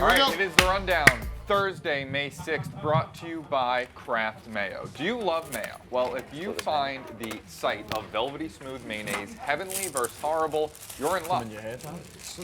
All right, it is the rundown. Thursday, May 6th, brought to you by Kraft Mayo. Do you love mayo? Well, if you find the site of velvety smooth mayonnaise, heavenly versus horrible, you're in luck. Some in your hair, Tom?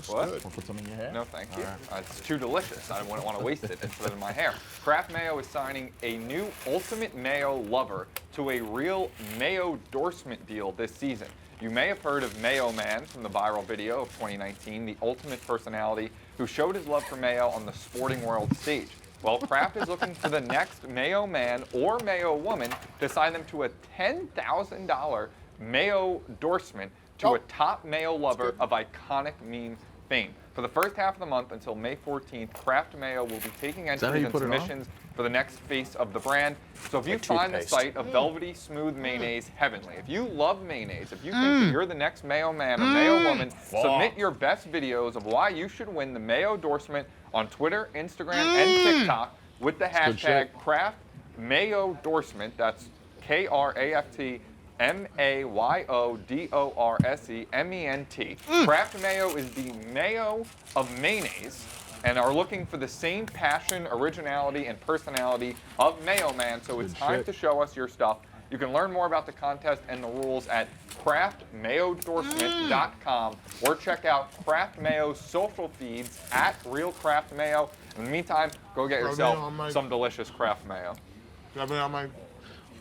What? Want to put some in your hair? No, thank you. It's too delicious. I wouldn't want to waste it instead of my hair. Kraft Mayo is signing a new Ultimate Mayo Lover to a real Mayo endorsement deal this season. You may have heard of Mayo Man from the viral video of 2019, the ultimate personality who showed his love for mayo on the sporting world stage. Well, Kraft is looking for the next Mayo Man or Mayo Woman to sign them to a $10,000 Mayo endorsement to a top Mayo lover of iconic meme fame. For the first half of the month until May 14th, Kraft Mayo will be taking entries and submissions for the next face of the brand. So if you find the site of velvety smooth mayonnaise heavenly, if you love mayonnaise, if you think that you're the next Mayo Man or Mayo Woman, submit your best videos of why you should win the Mayo endorsement on Twitter, Instagram, and TikTok with the hashtag Kraft Mayo endorsement. That's KRAFT MAYODORSEMENT. Kraft Mayo is the mayo of mayonnaise and are looking for the same passion, originality, and personality of Mayo Man. So it's time to show us your stuff. You can learn more about the contest and the rules at craftmayoendorsement.com or check out Kraft Mayo's social feeds at Real Kraft Mayo. In the meantime, go get yourself some delicious Kraft Mayo.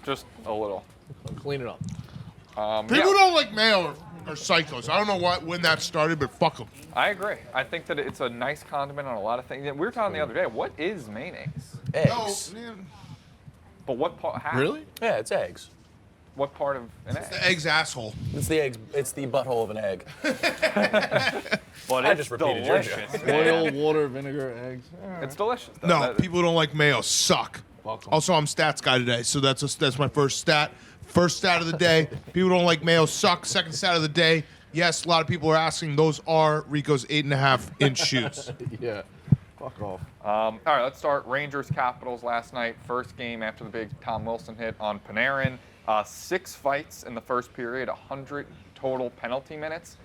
Just a little. Clean it up. People who don't like mayo are psychos. I don't know when that started, but fuck them. I agree. I think that it's a nice condiment on a lot of things. We were talking the other day, what is mayonnaise? Eggs. No, man. But what part? How? Really? Yeah, it's eggs. What part of an egg? The egg's asshole. It's the eggs. It's the butthole of an egg. But I it's just repeated your delicious. joke. Oil, water, vinegar, eggs. It's delicious. Though. No, people who don't like mayo suck. Fuck 'em. Also, I'm stats guy today, so that's my first stat. First stat of the day. People who don't like mayo suck. Second stat of the day. Yes, a lot of people are asking. Those are Rico's 8.5-inch shoes. Yeah. Fuck off. All right, let's start. Rangers Capitals last night. First game after the big Tom Wilson hit on Panarin. 6 fights in the first period, 100 total penalty minutes.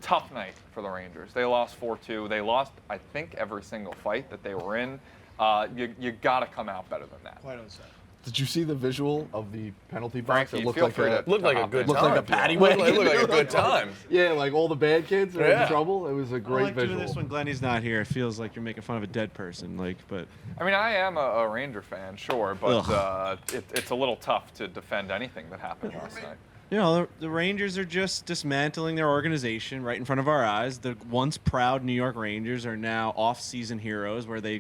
Tough night for the Rangers. They lost 4-2. They lost, I think, every single fight that they were in. You got to come out better than that. Quite on set. Did you see the visual of the penalty box? Frankie, It looked feel like free a, to Looked like a hop good in. time. Looked like a paddy It looked wagon. like a good time. Yeah, like all the bad kids are Yeah. in trouble. It was a I great like visual. doing this when Glenny's not here. It feels like you're making fun of a dead person. But I mean, I am a Ranger fan, sure, but it's a little tough to defend anything that happened last night. you know, the Rangers are just dismantling their organization right in front of our eyes. The once proud New York Rangers are now off-season heroes, where they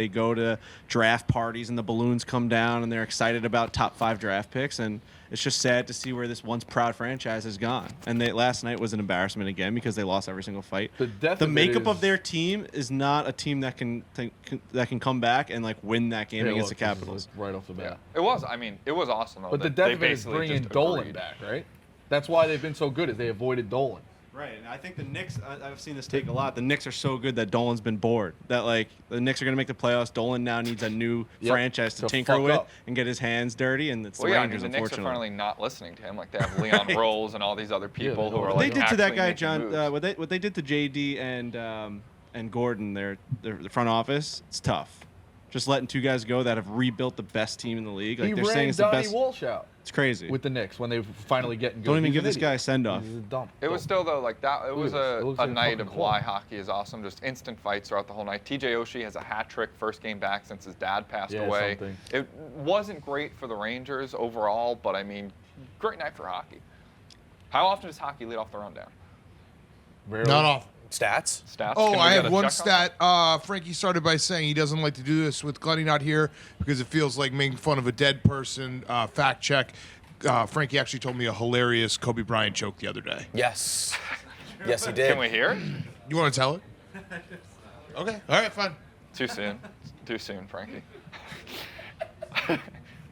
go to draft parties and the balloons come down and they're excited about top 5 draft picks. And it's just sad to see where this once proud franchise has gone. And last night was an embarrassment again because they lost every single fight. The makeup of their team is not a team that can come back and like win that game against the Capitals. Right off the bat. It was. I mean, it was awesome. Though, But the that death they of it is basically bringing just Dolan agreed. back, right? That's why they've been so good, is they avoided Dolan. Right, and I think the Knicks, I've seen this take a lot. The Knicks are so good that Dolan's been bored. That, like, the Knicks are going to make the playoffs. Dolan now needs a new franchise to tinker fuck with up. and get his hands dirty, and it's Well, the yeah, Rangers, I mean, the Knicks are unfortunately. finally not listening to him. Like, they have Leon Rose and all these other people who are, What like, they did to that actually guy, making John, moves. what they did to JD and Gordon, their front office, it's tough. Just letting 2 guys go that have rebuilt the best team in the league. Like, He they're saying ran it's the Donnie best. Walsh out It's crazy. with the Knicks when they finally getting good. Don't even He's give an this guy a idiot. send-off. He's a dumb. It was still, though, like that. It was It looks a like a night fucking of club. why hockey is awesome. Just instant fights throughout the whole night. TJ Oshie has a hat trick, first game back since his dad passed away. Something. It wasn't great for the Rangers overall, but I mean, great night for hockey. How often does hockey lead off the rundown? Rarely. Not off. Stats? Stats? Oh, Can we I get have a one check on stat. Frankie started by saying he doesn't like to do this with Glenny not here because it feels like making fun of a dead person. Fact check. Frankie actually told me a hilarious Kobe Bryant joke the other day. Yes. Yes, he that? did. Can we hear it? You want to tell it? Okay. All right, fine. Too soon. Too soon, Frankie.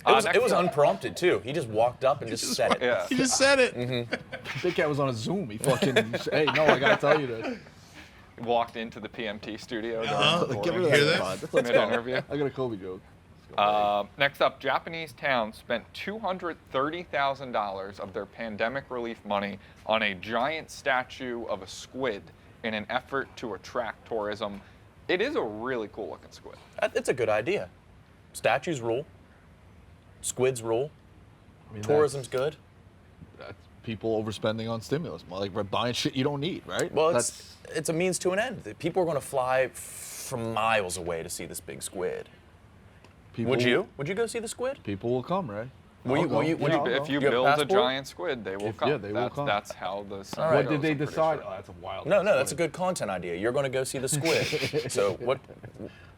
It was next up. unprompted too. He just walked up and just said it. Yeah. You just said it. Big Cat was on a Zoom. He fucking, hey, no, I gotta tell you this. Walked into the PMT studio during the Get rid of Hear that this? pod. Let's go. mid-interview. I got a Kobe joke. Next up, Japanese town spent $230,000 of their pandemic relief money on a giant statue of a squid in an effort to attract tourism. It is a really cool looking squid. It's a good idea. Statues rule. Squids rule. I mean, Tourism's good. That's people overspending on stimulus. Like we're buying shit you don't need, right? Well, it's a means to an end. People are going to fly from miles away to see this big squid. people, Would you? Would you go see the squid? People will come, right? Will you? Will you? Will you? If you You have a build a passport? giant squid, they will come. Yeah, they will come. That's how the. All right. What did they I'm pretty decide? sure. Oh, that's a wild. No, squid. that's a good content idea. You're going to go see the squid. So what?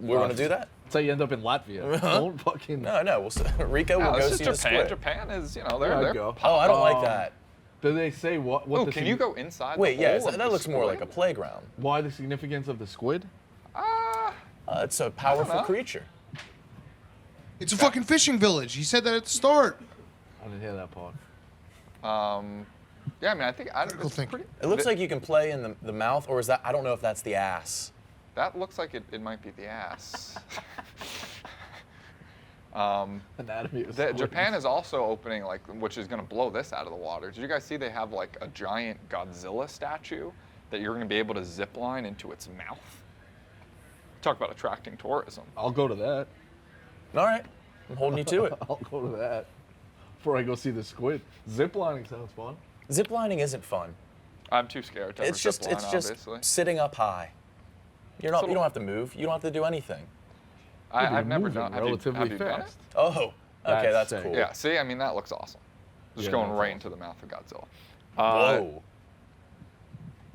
We're going to do that? That's how you end up in Latvia. Don't fucking. No, no. Rico will No, go this see is the Japan. squid. Japan is, Yeah, they're I'd go. Oh, I don't like that. Do they say what? Oh, the can you go inside? Wait, the yeah, hole of that the looks more like a squid? playground. Why the significance of the squid? It's a powerful know. creature. It's a fucking fishing village. He said that at the start. I didn't hear that part. Yeah, I mean, I think Critical it's thinking. pretty. It looks like you can play in the mouth, or is that? I don't know if that's the ass. That looks like it might be the ass. Anatomy of squid. Japan is also opening, which is going to blow this out of the water. Did you guys see they have like a giant Godzilla statue that you're going to be able to zip line into its mouth? Talk about attracting tourism. I'll go to that. All right, I'm holding you to it. I'll go to that before I go see the squid. Ziplining sounds fun. Zip lining isn't fun. I'm too scared to ever It's just zip line, it's obviously. just sitting up high. You don't have to move. You don't have to do anything. I've never Moving done. Have relatively you done it? fast. Oh, okay, That's that's sick. cool. Yeah. See, I mean, that looks awesome. Just Yeah, going that's right awesome. into the mouth of Godzilla. Whoa.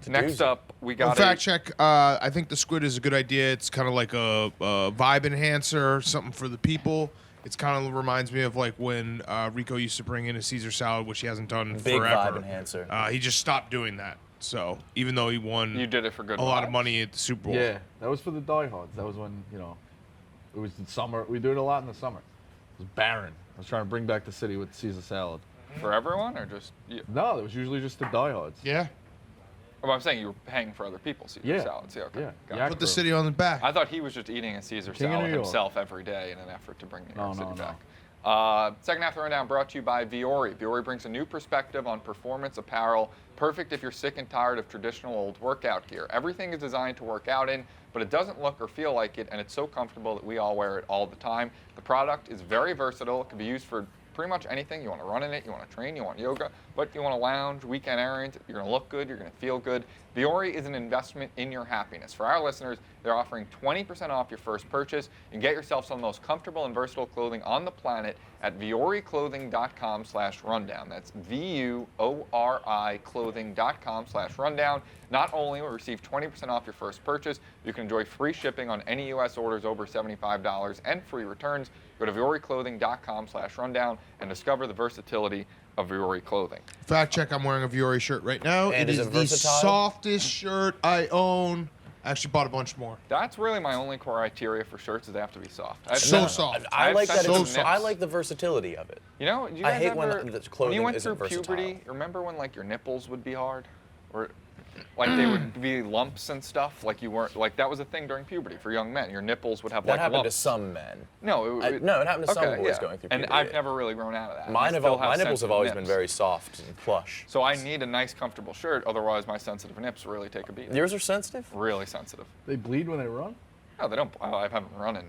Next doozy. up, we got Fact check. I think the squid is a good idea. It's kind of like a vibe enhancer, something for the people. It's kind of reminds me of like when Rico used to bring in a Caesar salad, which he hasn't done Big forever. vibe enhancer. He just stopped doing that. So even though he won You did it for good. a lot of vibes? money at the Super Bowl, Yeah, that was for the diehards. That was when, it was in summer. We do it a lot in the summer. It was barren. I was trying to bring back the city with Caesar salad. For everyone, or just you? No, it was usually just the diehards. yeah, Oh, I'm saying you were paying for other people's Caesar Yeah. salads. Yeah, okay. Yeah. Got Yeah. it. put the city on the back. I thought he was just eating a Caesar King of salad New York. himself every day in an effort to bring New York No, City no, back. Second half of the rundown brought to you by Viore. Viore brings a new perspective on performance apparel, perfect if you're sick and tired of traditional old workout gear. Everything is designed to work out in, but it doesn't look or feel like it, and it's so comfortable that we all wear it all the time. The product is very versatile. It can be used for pretty much anything. You want to run in it, you want to train, you want yoga, but you want to lounge, weekend errands, you're going to look good, you're going to feel good. Viore is an investment in your happiness. For our listeners, they're offering 20% off your first purchase and get yourself some of the most comfortable and versatile clothing on the planet at VioreClothing.com/rundown. That's VUORI clothing.com/rundown. Not only will you receive 20% off your first purchase, you can enjoy free shipping on any U.S. orders over $75 and free returns. Go to VioreClothing.com/rundown and discover the versatility of Viore clothing. Fact check. I'm wearing a Viore shirt right now. And it is is it the versatile? softest shirt I own. I actually bought a bunch more. That's really my only criteria for shirts is they have to be soft. So No, soft. I I have like that. sensitive So nips. I like the versatility of it. You know, do you I guys hate when ever, the when clothing you went isn't through puberty, versatile. remember when like your nipples would be hard? Or like they would be lumps and stuff? Like you weren't, like that was a thing during puberty for young men. Your nipples would have That like happened lumps. to some men. No, No, it happened to some okay, boys yeah. going through And puberty. I've never really grown out of that. I My still nipples have sensitive always been nips. very soft and plush. So I need a nice, comfortable shirt. Otherwise, my sensitive nips really take a beating. Yours are sensitive? Really sensitive. They bleed when they run? No, they don't. I haven't run in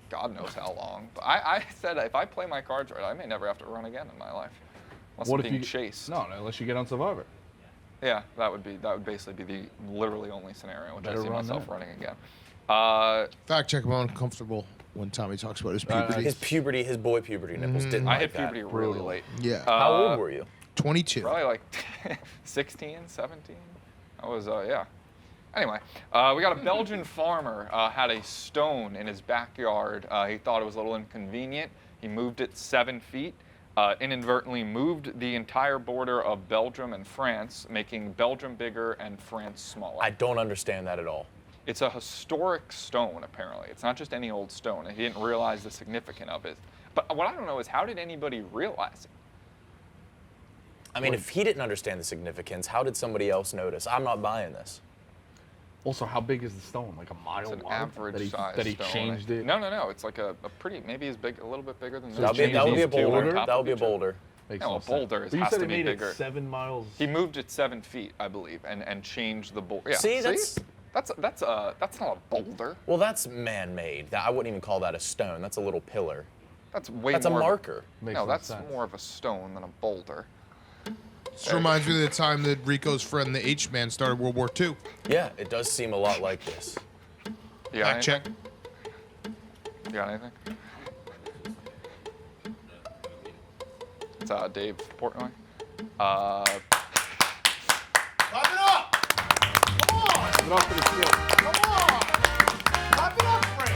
God knows how long. But I said if I play my cards right, I may never have to run again in my life. Unless I'm being chased. No, unless you get on Survivor. Yeah, that would basically be the literally only scenario in which I Better see run myself that. running again. Fact check. I'm uncomfortable when Tommy talks about his puberty. His boy puberty nipples didn't I like hit that. puberty really Brutal. late. Yeah. How old were you? 22. Probably like 16, 17. I was, yeah. Anyway, we got a Belgian farmer had a stone in his backyard. He thought it was a little inconvenient. He moved it 7 feet. Inadvertently moved the entire border of Belgium and France, making Belgium bigger and France smaller. I don't understand that at all. It's a historic stone, apparently. It's not just any old stone, and he didn't realize the significance of it. But what I don't know is how did anybody realize it? I mean, if he didn't understand the significance, how did somebody else notice? I'm not buying this. Also, how big is the stone? Like a mile It's an wide? average size That he stone. changed it? No. It's like a pretty, maybe as big, a little bit bigger than So this. he changed That would be a These two on boulder. top That of would be a each other. boulder. Makes No, no a sense. boulder But you has said to it be made bigger. it 7 miles. He moved it 7 feet, I believe, and changed the boulder. Yeah, See, that's That's not a boulder. Well, that's man-made. I wouldn't even call that a stone. That's a little pillar. That's way That's more. a marker. Makes No, no that's sense. more of a stone than a boulder. This reminds me of the time that Rico's friend, the H-Man, started World War II. Yeah, it does seem a lot like this. You got Fact check. anything? You got anything? It's Dave Portnoy. Clap it up! Come on! Get off to the field. Come on! Clap it up, Frank!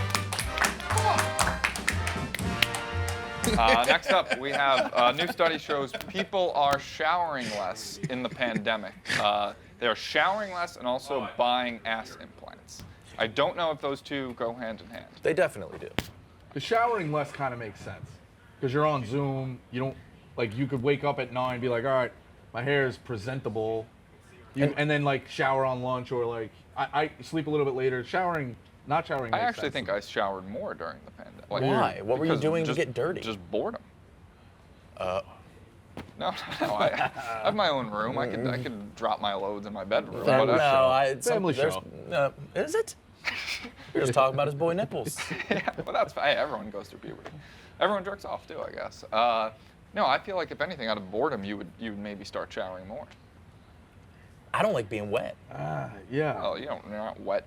Come on! Next up, we have a new study shows people are showering less in the pandemic. They are showering less and also buying ass implants. I don't know if those two go hand in hand. They definitely do. The showering less kind of makes sense because you're on Zoom. You don't like you could wake up at 9 and be like, all right, my hair is presentable, and then like shower on lunch or like I sleep a little bit later. Not showering. I makes actually sense. think I showered more during the pandemic. Like, Why? What were you because doing to just- get dirty? Just boredom. No, I have my own room. I could drop my loads in my bedroom. Family but, show. Family show. Is it? You're just talking about his boy nipples. yeah, well, that's fine. Hey, everyone goes through puberty. Everyone jerks off too, I guess. No, I feel like if anything, out of boredom, you would maybe start showering more. I don't like being wet. Yeah. Oh, you're not wet.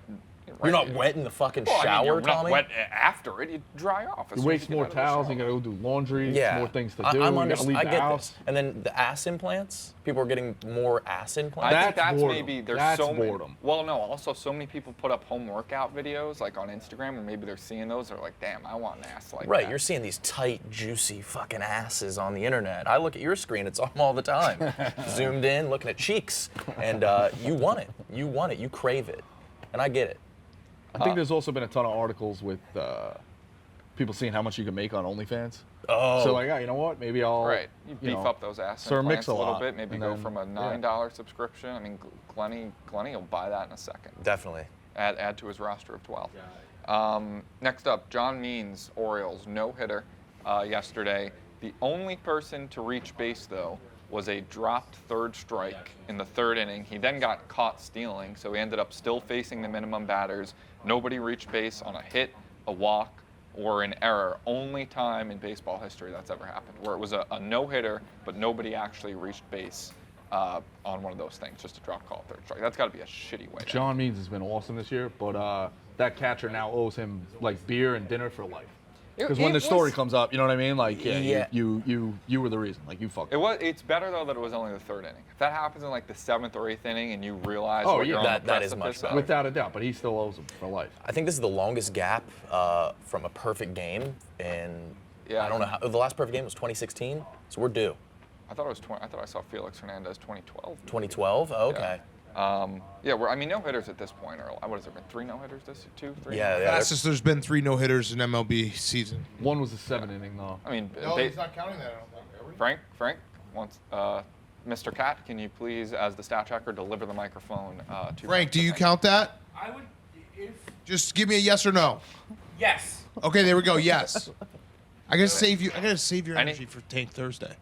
You're not wet in the fucking Well, shower, I mean, you're Tommy? not wet after it. You dry off. As You soon as waste you get more out of the towels. You shower. gotta go do laundry. Yeah. More things to I do. You get gotta leave the house. this. And then the ass implants. People are getting more ass I implants. think That's that's boredom. maybe there's That's so many. boredom. Well, no. Also, so many people put up home workout videos like on Instagram, and maybe they're seeing those. They're like, "Damn, I want an ass like Right, that." you're seeing these tight, juicy fucking asses on the internet. I look at your screen, it's on all the time. Zoomed in, looking at cheeks. And you want it. You want it. You crave it. And I get it. I think there's also been a ton of articles with people seeing how much you can make on OnlyFans. Oh. So like, yeah, you know what? Maybe I'll Right. You beef know, up those ass Sir implants a little Mix-a-Lot, bit. Maybe and go then- from a $9 subscription. I mean, Glenny will buy that in a second. Definitely. Add to his roster of 12. Next up, John Means, Orioles, no-hitter yesterday. The only person to reach base, though, was a dropped third strike in the third inning. He then got caught stealing, so he ended up still facing the minimum batters. Nobody reached base on a hit, a walk, or an error. Only time in baseball history that's ever happened, where it was a no-hitter, but nobody actually reached base on one of those things, just a drop call third strike. That's got to be a shitty way. John Means has been awesome this year, but that catcher now owes him like beer and dinner for life. Because when the story comes up, you know what I mean? Like, Yeah. you were the reason. Like, you fucked. It's better though that it was only the third inning. If that happens in like the 7th or 8th inning and you realize Oh, what yeah, you're on the that is much precipice better. of, Without a doubt, but he still owes him for life. I think this is the longest gap from a perfect game in, Yeah. I don't know, the last perfect game was 2016, so we're due. I thought it was 20. I thought I saw Felix Hernandez 2012. 2012? Oh, okay. I mean, no hitters at this point are. What has there been? 3 no hitters this year? 2, 3? Yeah, yeah. Fastest there's been 3 no-hitters in MLB season. One was a 7-inning though. I mean, not counting that, I don't think. Frank wants. Mr. Cat, can you please, as the stat checker, deliver the microphone to Frank, do you count that? I would, if Just give me a yes or no. yes. Okay, there we go. Yes. I gotta save you. I gotta save your Any- energy for Tank Thursday.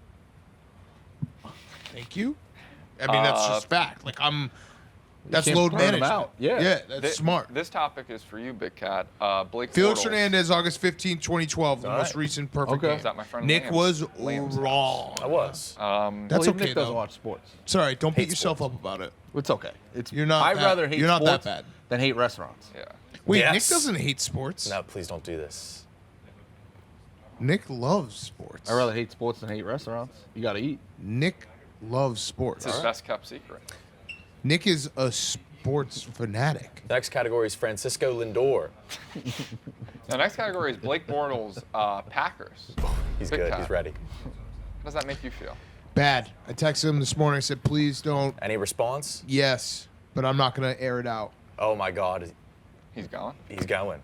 Thank you. I mean, that's just fact. Like that's can't load burn 'em management. out. Yeah. Yeah, that's smart. This topic is for you, Big Cat. Blake Felix Bortles. Hernandez, August 15, 2012, the All most right. recent perfect Okay. game. Is that my friend Nick Liam's- was Liam's wrong. I was. That's Well, okay Nick doesn't though. watch sports. It's all right. Don't beat Hate yourself sports. up about it. It's okay. It's You're not. I'd that- rather hate You're not sports that bad. than hate restaurants. Yeah. Wait, Yes. Nick doesn't hate sports. No, please don't do this. Nick loves sports. I'd rather hate sports than hate restaurants. You gotta eat. Nick loves sports. It's his best kept secret. Nick is a sports fanatic. The next category is Francisco Lindor. The next category is Blake Bortles, Packers. He's Big good. Cat. He's ready. How does that make you feel? Bad. I texted him this morning. I said, please don't. Any response? Yes, but I'm not going to air it out. Oh my God, He's gone. he's going.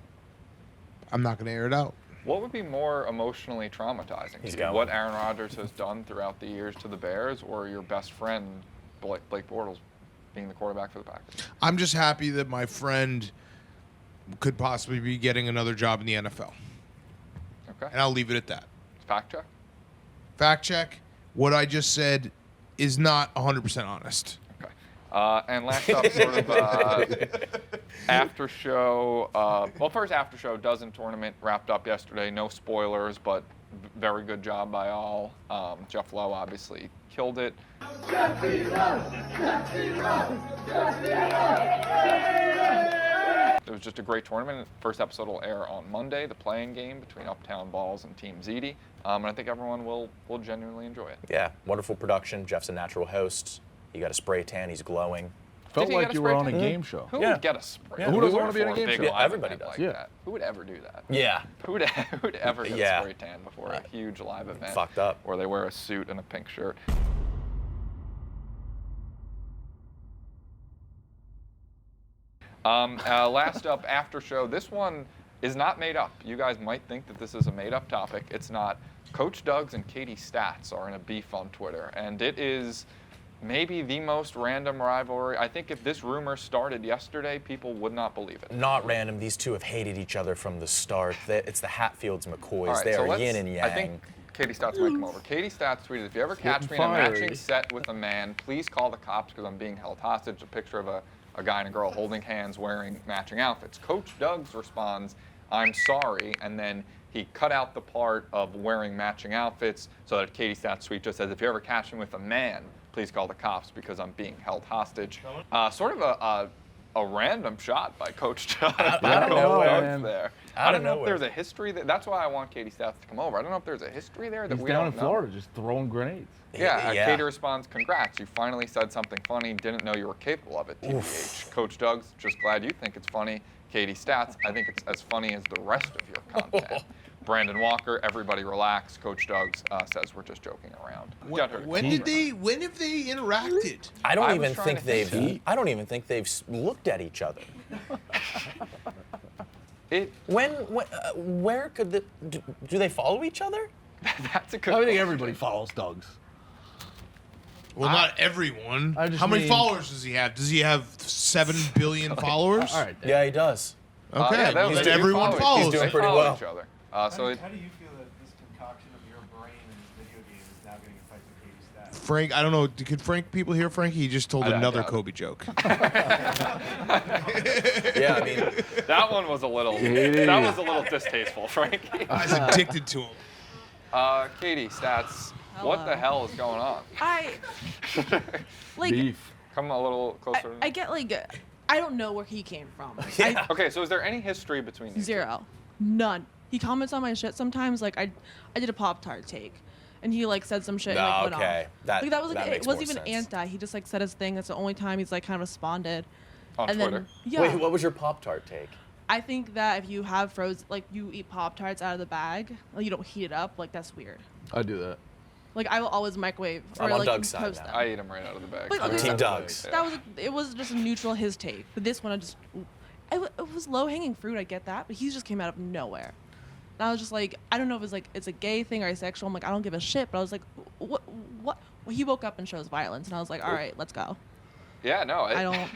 I'm not going to air it out. What would be more emotionally traumatizing He's to you? going. What Aaron Rodgers has done throughout the years to the Bears, or your best friend Blake Bortles being the quarterback for the Packers? I'm just happy that my friend could possibly be getting another job in the NFL. Okay. And I'll leave it at that. Fact check. Fact check. What I just said is not 100% honest. Okay. And last up, sort of after show. Well, first after show, Dozen tournament wrapped up yesterday. No spoilers, but very good job by all. Jeff Lowe obviously killed it. It was just a great tournament. First episode will air on Monday, the playing game between Uptown Balls and Team ZD. And I think everyone will genuinely enjoy it. Yeah, wonderful production. Jeff's a natural host. He got a spray tan. He's glowing. Felt Did he like get a you were spray on a tan? game show. Who Yeah. would get a spray? Yeah. Who doesn't wanna be in a for game big show? live Yeah, everybody event does. like Yeah. that? Who would ever do that? Yeah. Who would ever get Yeah. a spray tan before a huge live event? Fucked up. Where they wear a suit and a pink shirt. Last up, after show. This one is not made up. You guys might think that this is a made up topic. It's not. Coach Doug's and Katie Stats are in a beef on Twitter, and it is maybe the most random rivalry. I think if this rumor started yesterday, people would not believe it. Not random. These two have hated each other from the start. It's the Hatfields McCoys. All right, they so are let's- yin and yang. I think Katie Stats might come over. Katie Stats tweeted, if you ever catch me in a fiery. matching set with a man, please call the cops because I'm being held hostage. A picture of a guy and a girl holding hands wearing matching outfits. Coach Doug's responds, I'm sorry, and then he cut out the part of wearing matching outfits so that Katie Stats tweet just says, if you ever catch me with a man, please call the cops because I'm being held hostage. Sort of a random shot by Coach Doug. Out of Coach nowhere, Doug's man. there. Out I of don't know if nowhere. there's a history there. That's why I want Katie Stats to come over. I don't know if there's a history there that He's we down don't in know. Florida just throwing grenades. Yeah, Yeah. Katie responds, congrats, you finally said something funny, didn't know you were capable of it, TBH. Coach Doug's, just glad you think it's funny. Katie Stats, I think it's as funny as the rest of your content. Brandon Walker, everybody relax. Coach Doug's says we're just joking around. Got her to When come have over. they interacted? I don't I was even trying think to think they've. I don't even think they've looked at each other. Where could the? Do they follow each other? That's a good I think question. everybody follows Doug's. Well, not everyone. I just How many mean- followers does he have? Does he have 7 billion followers? All right. Yeah, he does. Okay, Yeah, most they do everyone follow- follows. He's doing they pretty follow well. each other. How So do you feel that this concoction of your brain in this video game is now getting a fight with Katie Stats? Frank, I don't know. Could Frank people hear Frankie? He just told I another doubt it. Kobe joke. Yeah, I mean, that one was a little. Katie. That was a little distasteful, Frankie. I was addicted to him. Katie Stats, what the hell is going on? I like Beef. Come a little closer. I get like I don't know where he came from. Yeah. Okay, so is there any history between you two? Zero. None. He comments on my shit sometimes. Like I did a Pop-Tart take, and he like said some shit and like went okay. off. That, Like that was like makes it wasn't more even sense. anti. He just like said his thing. That's the only time he's like kind of responded. On and Twitter? then yeah, Wait, what was your Pop-Tart take? I think that if you have frozen, like you eat Pop-Tarts out of the bag, like you don't heat it up. Like that's weird. I do that. Like I will always microwave or I'm on like Doug's side toast now. them. I eat them right out of the bag. But, so- okay, Team Doug's. That was it was just a neutral his take. But this one it was low hanging fruit. I get that, but he just came out of nowhere. And I was just like, I don't know if it's like it's a gay thing or asexual. I'm like, I don't give a shit. But I was like, what? Well, he woke up and shows violence, and I was like, all right, let's go. Yeah, no. I don't.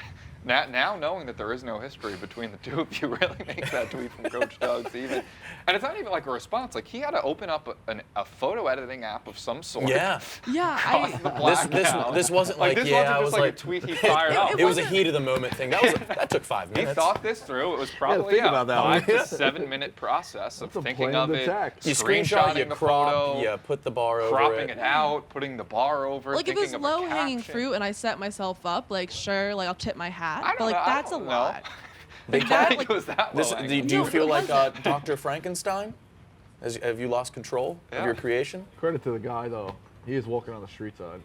Now knowing that there is no history between the two of you really makes that tweet from Coach Doug's even. And it's not even like a response. Like he had to open up a photo editing app of some sort. Yeah. Yeah, Cause the blackout. This wasn't like, this yeah, wasn't I just was like, like, a tweet he fired up. it was a wasn't- heat of the moment thing. That took 5 He minutes. thought this through. It was probably think about that 5 one. to 7 minute process of That's a thinking planned of it, attack. You screenshot, you the crop, photo, you put the bar over cropping it. it out, putting the bar over, like if thinking it's of a low hanging caption. fruit and I set myself up, like sure, like I'll tip my hat. I don't But like know, I that's a don't know. lot. They I that, think like- it was that This, low do, hanging. do you No, feel it like wasn't. Dr. Frankenstein? Have you lost control Yeah. of your creation? Credit to the guy though. He is walking on the street side.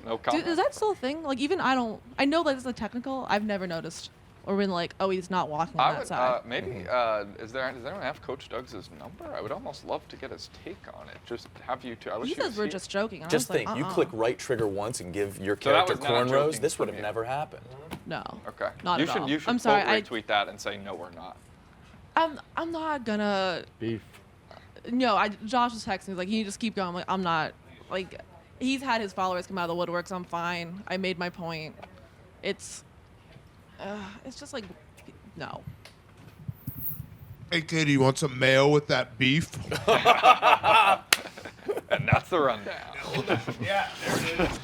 No comment. Dude, is that still a thing? Like even I know that it's a technical. I've never noticed or been like, oh, he's not walking on I that would, side. maybe, does anyone have Coach Doug's number? I would almost love to get his take on it. Just have you two. I wish He you says could we're see it. just joking. And Just I was think, like, you click right trigger once and give your So that character was not cornrows. joking This would from have you. never happened. No. Okay. Not you at should all. you should I'm sorry. quote retweet that and say no, we're not. I'm not gonna. Beef. No, Josh was texting. He's like, you just keep going. I'm like, I'm not. Like, he's had his followers come out of the woodworks. I'm fine. I made my point. It's just like, no. Hey, Katie, you want some mayo with that beef? And that's the rundown. Yeah, there it is.